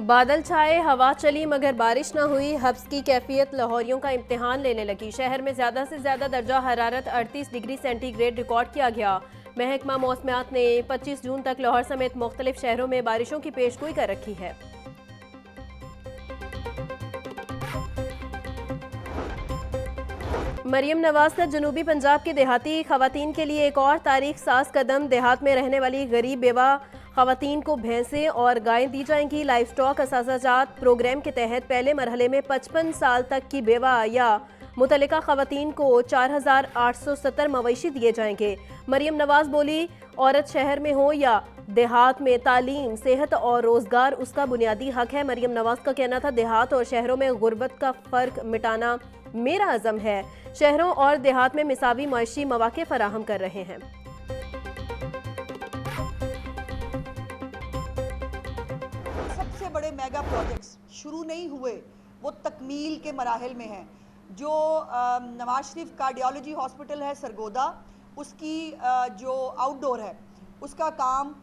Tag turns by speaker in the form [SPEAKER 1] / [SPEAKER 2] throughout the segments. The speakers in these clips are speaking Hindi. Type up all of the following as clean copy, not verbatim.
[SPEAKER 1] बादल छाए, हवा चली मगर बारिश न हुई। हब्स की कैफियत लाहौरियों का इम्तिहान लेने लगी। शहर में ज्यादा से ज्यादा दर्जा हरारत 38 डिग्री सेंटीग्रेड रिकॉर्ड किया गया। महकमा मौसमियात ने 25 जून तक लाहौर समेत मुख्तलिफ शहरों में बारिशों की पेशगोई कर रखी है। मरियम नवाज का जनूबी पंजाब की देहाती खवातीन के लिए एक और तारीख साज कदम। देहात में रहने वाली गरीब बेवा खवातीन को भैंसें और गायें दी जाएंगी। लाइफ स्टॉक असाजात प्रोग्राम के तहत पहले मरहले में 55 साल तक की बेवा या मुतल्लिका खवातीन को 4870 मवेशी दिए जाएंगे। मरियम नवाज बोली, औरत शहर में हो या देहात में तालीम, सेहत और रोजगार उसका बुनियादी हक है। मरियम नवाज का कहना था, देहात और शहरों में गुर्बत का फर्क मिटाना मेरा अज़म है। शहरों और देहात में मिसावी मआशी मौके फराहम कर रहे हैं।
[SPEAKER 2] सबसे बड़े मेगा प्रोजेक्ट्स शुरू नहीं हुए, वो तकमील के मराहिल में हैं। जो नवाज शरीफ कार्डियोलॉजी हॉस्पिटल है सरगोदा, उसकी जो आउटडोर है उसका काम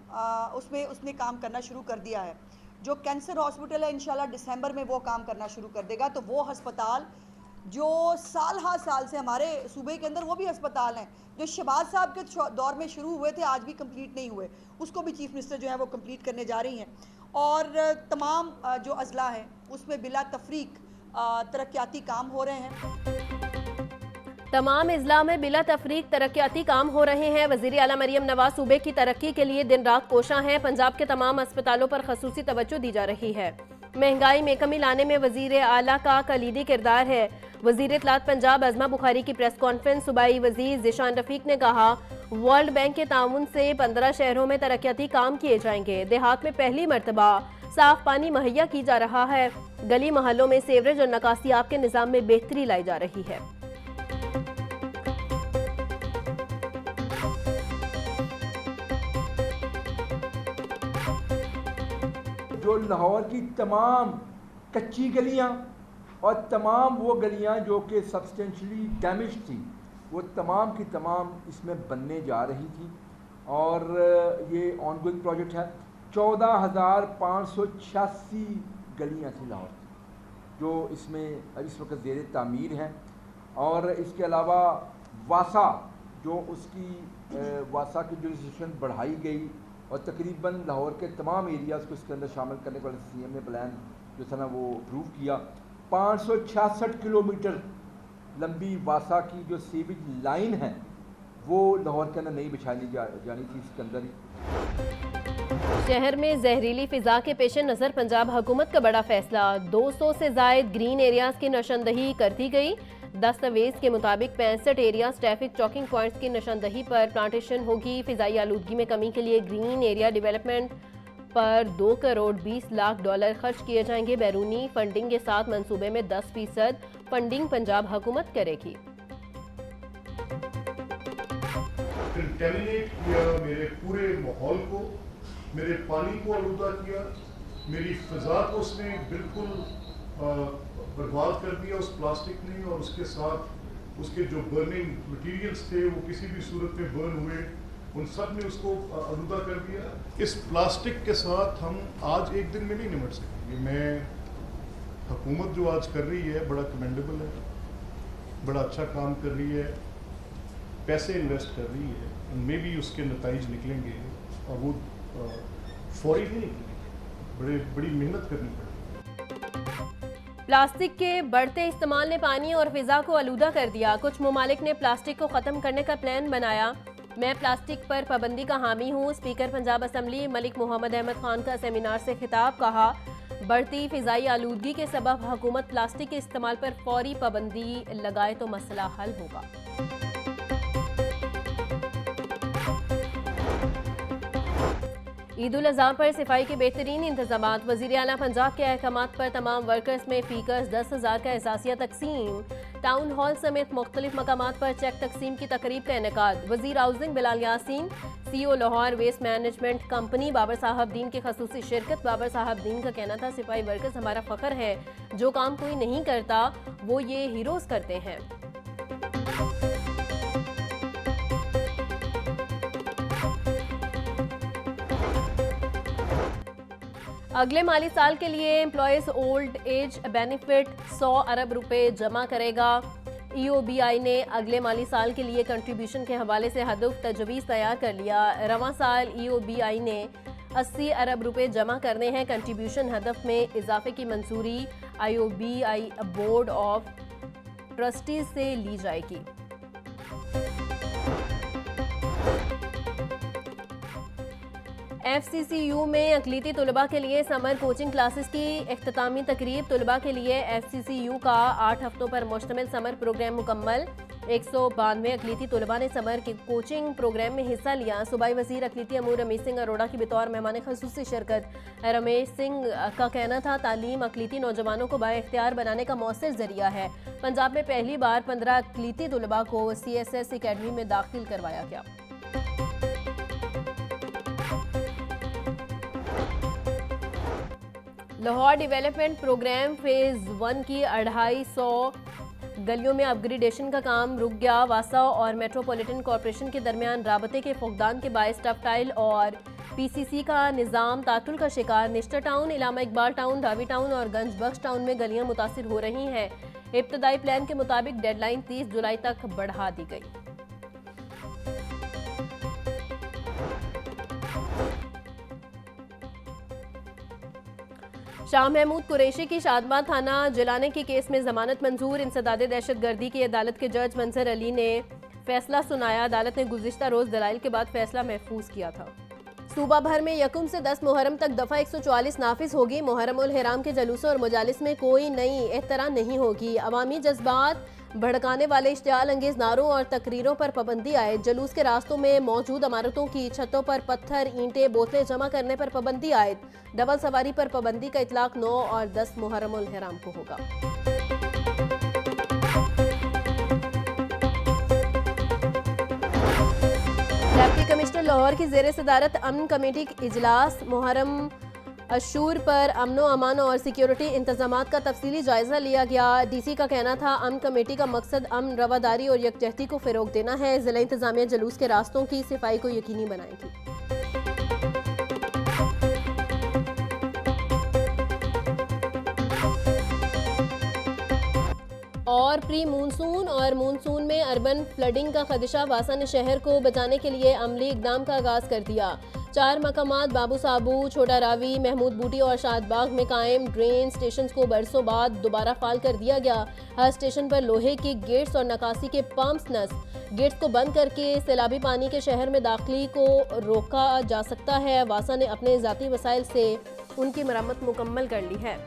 [SPEAKER 2] उसने काम करना शुरू कर दिया है। जो कैंसर हॉस्पिटल है इंशाल्लाह दिसंबर में वो काम करना शुरू कर देगा। तो वो अस्पताल जो साल से हमारे सूबे के अंदर, वो भी अस्पताल हैं जो शहबाज साहब के दौर में शुरू हुए थे, आज भी कंप्लीट नहीं हुए, उसको भी चीफ मिनिस्टर जो है वो कंप्लीट करने जा रही हैं। और तमाम जो अजला हैं उसमें बिला तफरीक तरक्याती काम हो रहे हैं।
[SPEAKER 1] तमाम अजला में बिला तफरीक तरक्याती काम हो रहे हैं। वज़ीर आला मरियम नवाज सूबे की तरक्की के लिए दिन रात कोशां हैं। पंजाब के तमाम अस्पतालों पर खसूसी तवज्जो दी जा रही है। महंगाई में कमी लाने में वज़ीर आला का कलीदी किरदार है। वज़ीर इत्तलात पंजाब अज़मा बुखारी की प्रेस कॉन्फ्रेंस। सूबाई वज़ीर ज़िशान रफ़ीक ने कहा, वर्ल्ड बैंक के ताउन से 15 शहरों में तरक्याती काम किए जाएंगे। देहात में पहली मरतबा साफ पानी मुहैया की जा रहा है। गली मोहल्लों में सीवरेज और निकासियाब के निज़ाम में बेहतरी लाई जा रही है।
[SPEAKER 3] जो लाहौर की तमाम कच्ची गलियां और तमाम वो गलियां जो कि सब्सटेंशली डैमेज थी, वो तमाम की तमाम इसमें बनने जा रही थी। और ये ऑनगोइंग प्रोजेक्ट है। 14,586 गलियां थी लाहौर जो इसमें इस वक्त ज़ेर तामीर हैं। और इसके अलावा वासा वासा की जुरिस्डिक्शन बढ़ाई गई और तकरीबन लाहौर के तमाम एरियाज़ को इसके अंदर शामिल करने वाले CM ने प्लान जो था ना वो अप्रूव किया। 566 किलोमीटर लंबी वासा की जो सीवेज लाइन है वो लाहौर के अंदर नहीं बिछाई जानी थी इसके अंदर ही।
[SPEAKER 1] शहर में जहरीली फिजा के पेश नज़र पंजाब हुकूमत का बड़ा फैसला। 200 से जायद ग्रीन एरियाज की निशानदही कर दी गई। दस्तावेज के मुताबिक 65 एरियाज ट्रैफिक चौकिंग पॉइंट्स की निशानदही पर प्लांटेशन होगी। फिजाई आलूदगी में कमी के लिए ग्रीन एरिया डेवलपमेंट पर $2 करोड़ 20 लाख खर्च किए जाएंगे। बैरूनी फंडिंग के साथ मंसूबे में 10% फंडिंग पंजाब हुकूमत करेगी।
[SPEAKER 4] कंटेमिनेट किया मेरे पूरे माहौल को, मेरे पानी को आलूदा किया, मेरी फिजा को उसने बिल्कुल बर्बाद कर दिया उस प्लास्टिक ने। और उसके साथ उसके जो बर्निंग मटेरियल्स थे वो किसी भी सूरत में बर्न हुए, उन सब ने उसको आलूदा कर दिया। इस प्लास्टिक के साथ हम आज एक दिन में नहीं निपट सकेंगे। मैं हुकूमत जो आज कर रही है बड़ा कमेंडेबल है, बड़ा अच्छा काम कर रही है, पैसे इन्वेस्ट कर रही है, उनमें भी उसके नताइज निकलेंगे और वो फौरी नहीं निकलेंगे, बड़ी मेहनत करनी पड़ेगी।
[SPEAKER 1] प्लास्टिक के बढ़ते इस्तेमाल ने पानी और फिजा को आलूदा कर दिया। कुछ ममालिक ने प्लास्टिक को ख़त्म करने का प्लान बनाया। मैं प्लास्टिक पर पाबंदी का हामी हूँ। स्पीकर पंजाब असम्बली मलिक मोहम्मद अहमद खान का सेमिनार से खिताब। कहा, बढ़ती फिजाई आलूदगी के सबब हुकूमत प्लास्टिक के इस्तेमाल पर फौरी पाबंदी लगाए तो मसला हल होगा। ईद उल अज़हा पर सफाई के बेहतरीन इंतजामात। वज़ीर आला पंजाब के अहकामात पर तमाम वर्कर्स में फीकर्स 10,000 का एहसासिया तकसीम। टाउन हॉल समेत मुख्तलिफ मकामात पर चेक तकसीम की तकरीब का इनेकाद। वज़ीर housing Bilal Yasin, CEO Lahore waste management company Babar साहब दीन की खसूसी शिरकत। बाबर साहब दीन का कहना था, सिपाही वर्कर्स हमारा फ़ख्र है, जो काम कोई नहीं करता वो ये हीरोज़ करते हैं। अगले माली साल के लिए एम्प्लॉयज ओल्ड एज बेनिफिट 100 अरब रुपए जमा करेगा। EOBI ने अगले माली साल के लिए कंट्रीब्यूशन के हवाले से हदफ तजवीज़ तैयार कर लिया। रवां साल EOBI ने 80 अरब रुपए जमा करने हैं। कंट्रीब्यूशन हदफ में इजाफे की मंजूरी IOBI बोर्ड ऑफ ट्रस्टीज से ली जाएगी। FCCU में अकलीती तलबा के लिए समर कोचिंग क्लासेस की इख्तितामी तकरीब। तलबा के लिए FCCU का 8 हफ्तों पर मुश्तमिल समर प्रोग्राम मुकम्मल। 192 अकलीती तलबा ने समर के कोचिंग प्रोग्राम में हिस्सा लिया। सूबाई वज़ीर अकलीती अमूर रमेश सिंह अरोड़ा की बतौर मेहमान ख़ुसूसी शिरकत। रमेश सिंह का कहना था तालीम अकलीती नौजवानों को बाइख्तियार बनाने का मौसर जरिया है। पंजाब में पहली बार 15 अकलीती तलबा को CSS अकेडमी में दाखिल करवाया गया। लाहौर डेवलपमेंट प्रोग्राम फेज़ 1 की 250 गलियों में अपग्रेडेशन का काम रुक गया। वासा और मेट्रोपॉलिटन कॉरपोरेशन के दरमियान राबते के फुकदान के बायस टफटाइल और PCC का निज़ाम तातुल का शिकार। निश्तर टाउन, इलामा इकबाल टाउन, ढावी टाउन और गंज बख्श टाउन में गलियां मुतासिर हो रही हैं। इब्तदाई प्लान के मुताबिक डेडलाइन 30 जुलाई तक बढ़ा दी गई। शाह महमूद कुरैशी की शादमाद थाना जलाने के केस में जमानत मंजूर। इंसदाद दहशतगर्दी की अदालत के जज मंसर अली ने फैसला सुनाया। अदालत ने गुज़िश्ता रोज़ दलाइल के बाद फैसला महफूज किया था। सूबा भर में यकम से 10 मुहर्रम तक दफ़ा 144 नाफिज होगी। मुहर्रम उल हिराम के जलूसों और मजालिस में कोई नई एहतरा नहीं होगी। अवामी जज्बात भड़काने वाले इश्तियाल अंगेज नारों और तकरीरों पर पाबंदी आए। जलूस के रास्तों में मौजूद इमारतों की छतों पर पत्थर, ईंटें, बोतलें जमा करने पर पाबंदी आए। डबल सवारी पर पाबंदी का इतलाक 9 और 10 मुहर्रम उल हिराम को होगा। डिप्टी कमिश्नर लाहौर की ज़ेर सदारत अमन कमेटी की इजलास। मुहर्रम अशूर पर अमनो अमान और सिक्योरिटी इंतजामात का तफसीली जायजा लिया गया। DC का कहना था अमन कमेटी का मकसद अमन, रवादारी और यकजहती को फ़रोग देना है। ज़िला इंतजामिया जलूस के रास्तों की सफाई को यकीनी बनाएगी। और प्री मानसून और मानसून में अर्बन फ्लडिंग का खदशा। वासा ने शहर को बचाने के लिए अमली इकदाम का आगाज कर दिया। 4 मकामात बाबू साबू, छोटा रावी, महमूद बूटी और शादबाग में कायम ड्रेन स्टेशन को बरसों बाद दोबारा फाल कर दिया गया। हर स्टेशन पर लोहे के गेट्स और नकासी के पंप्स नस्ब। गेट्स को बंद करके सैलाबी पानी के शहर में दाखिली को रोका जा सकता है। वासा ने अपने ज़ाती वसाइल से उनकी मरम्मत मुकम्मल कर ली है।